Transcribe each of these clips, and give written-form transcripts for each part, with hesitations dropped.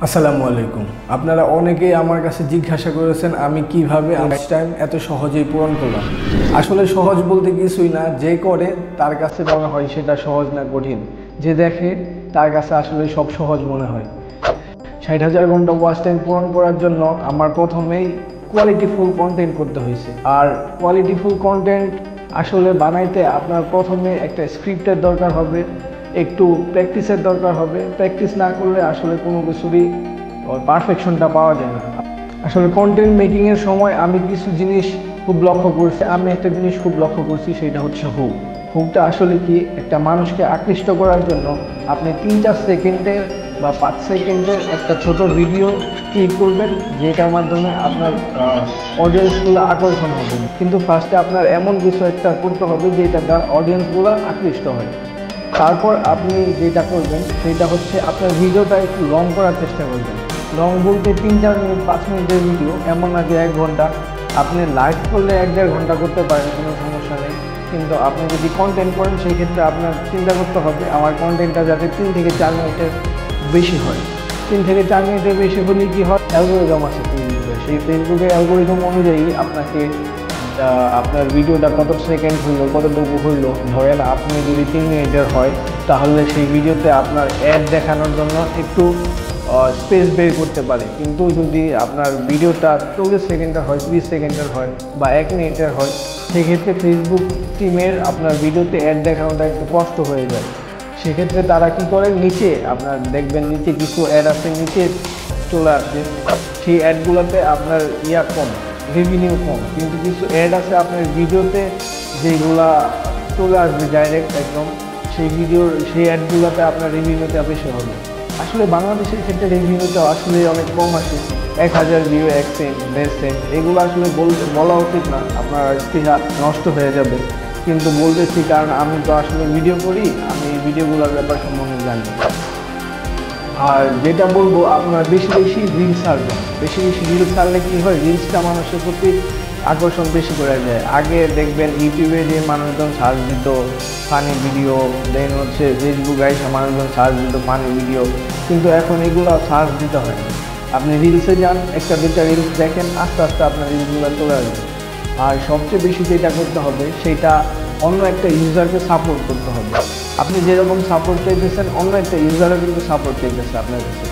আসসালামু আলাইকুম। আপনারা অনেকেই আমার কাছে জিজ্ঞাসা করেছেন আমি কিভাবে আমার টাইম এত সহজেই পূরণ করলাম। আসলে সহজ বলতে কিছুই না, যে করে তার কাছে মনে হয় সেটা সহজ না কঠিন, যে দেখে তার কাছে আসলে সব সহজ মনে হয়। 60,000 ঘন্টা ওয়াচ টাইম পূরণ করার জন্য আমার প্রথমেই কোয়ালিটিফুল কন্টেন্ট করতে হয়েছে। আর কোয়ালিটিফুল কন্টেন্ট আসলে বানাইতে আপনার প্রথমে একটা স্ক্রিপ্টের দরকার হবে, একটু প্র্যাকটিসের দরকার হবে। প্র্যাকটিস না করলে আসলে কোনো কিছুরই পারফেকশনটা পাওয়া যায় না। আসলে কন্টেন্ট মেকিংয়ের সময় আমি কিছু জিনিস খুব লক্ষ্য করছি। আমি একটা জিনিস খুব লক্ষ্য করছি, সেটা হচ্ছে হুকটা আসলে কি, একটা মানুষকে আকৃষ্ট করার জন্য আপনি 3-4 সেকেন্ডের বা 5 সেকেন্ডের একটা ছোট ভিডিও ক্লিক করবেন, যেটার মাধ্যমে আপনার অডিয়েন্সগুলো আকর্ষণ হবে। কিন্তু ফার্স্টে আপনার এমন কিছু একটা করতে হবে যেটা তার অডিয়েন্সগুলো আকৃষ্ট হয়। তারপর আপনি যেটা করবেন সেটা হচ্ছে আপনার ভিডিওটা একটু লং করার চেষ্টা করবেন। লং বলতে 3-4 মিনিট 5 মিনিটের ভিডিও, এমন না যে 1 ঘন্টা। আপনি লাইভ করলে 1-1.5 ঘন্টা করতে পারেন, কোনো সমস্যা নেই। কিন্তু আপনি যদি কন্টেন্ট করেন সেই ক্ষেত্রে আপনার চিন্তা করতে হবে আমার কন্টেন্টটা যাতে 3 থেকে 4 মিনিটের বেশি হয়। 3 থেকে 4 মিনিটের বেশি হলে কি হয়, অ্যালগোরিদম আছে ফেসবুকে, সেই ফেসবুকের অ্যালগোরিদম অনুযায়ী আপনাকে আপনার ভিডিওটা কত সেকেন্ড হইলো, কতটুকু হইলো, ধরেন আপনি যদি 3 মিনিটের হয় তাহলে সেই ভিডিওতে আপনার অ্যাড দেখানোর জন্য একটু স্পেস বের করতে পারে। কিন্তু যদি আপনার ভিডিওটা 40 সেকেন্ডের হয়, 30 সেকেন্ডের হয় বা 1 মিনিটের হয়, সেক্ষেত্রে ফেসবুক টিমের আপনার ভিডিওতে অ্যাড দেখানোটা একটু কষ্ট হয়ে যায়। সেক্ষেত্রে তারা কী করে, নিচে আপনার দেখবেন নিচে কিছু অ্যাড আছে, নিচে চলে আসে। সেই অ্যাডগুলোতে আপনার কম, রেভিনিউ কম, কিন্তু কিছু অ্যাড আছে আপনার ভিডিওতে যেগুলা চলে আসবে ডাইরেক্ট একদম, সেই অ্যাডগুলোতে আপনার রেভিনিউটা বেশি হবে। আসলে বাংলাদেশের ক্ষেত্রে রেভিনিউটা আসলে অনেক কম আসে, 1000 ভিউ 1 সেন্ট 1.5 সেন্ট, এগুলো আসলে বলা উচিত না, আপনার স্পৃহা নষ্ট হয়ে যাবে। কিন্তু বলতেছি কারণ আমি তো আসলে ভিডিও করি, আমি এই ভিডিওগুলোর ব্যাপার সম্বন্ধে জানি। আর যেটা বলবো, আপনার বেশি বেশি রিলস ছাড়বেন। বেশি বেশি রিলস ছাড়লে কী হয়, রিলসটা মানুষের প্রতি আকর্ষণ বেশি করে যায়। আগে দেখবেন ইউটিউবে যে মানুষজন সার্চ দিত ফানি ভিডিও, দেন হচ্ছে ফেসবুক আইসা মানুষজন সার্চ দিত ফানি ভিডিও, কিন্তু এখন এগুলো সার্চ দিতে হয় না। আপনি রিলসে যান, 1-2টা রিলস দেখেন, আস্তে আস্তে আপনার রিলসগুলো চলে আসবে। আর সবচেয়ে বেশি যেটা করতে হবে সেটা অন্য একটা ইউজারকে সাপোর্ট করতে হবে। আপনি যেরকম সাপোর্ট চাইতেছেন, অন্য একটা ইউজারও কিন্তু সাপোর্ট চাইতেছে আপনার কাছে।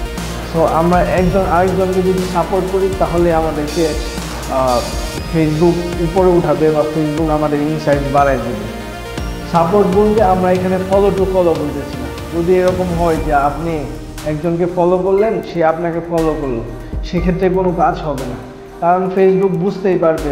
সো আমরা একজন আরেকজনকে যদি সাপোর্ট করি তাহলে আমাদেরকে ফেসবুক উপরে উঠাবে বা ফেসবুক আমাদের ইনসাইট বাড়াই দেবে। সাপোর্ট বলতে আমরা এখানে ফলো টু ফলো বলতেছি না। যদি এরকম হয় যে আপনি একজনকে ফলো করলেন, সে আপনাকে ফলো করলো, সেক্ষেত্রে কোনো কাজ হবে না, কারণ ফেসবুক বুঝতেই পারবে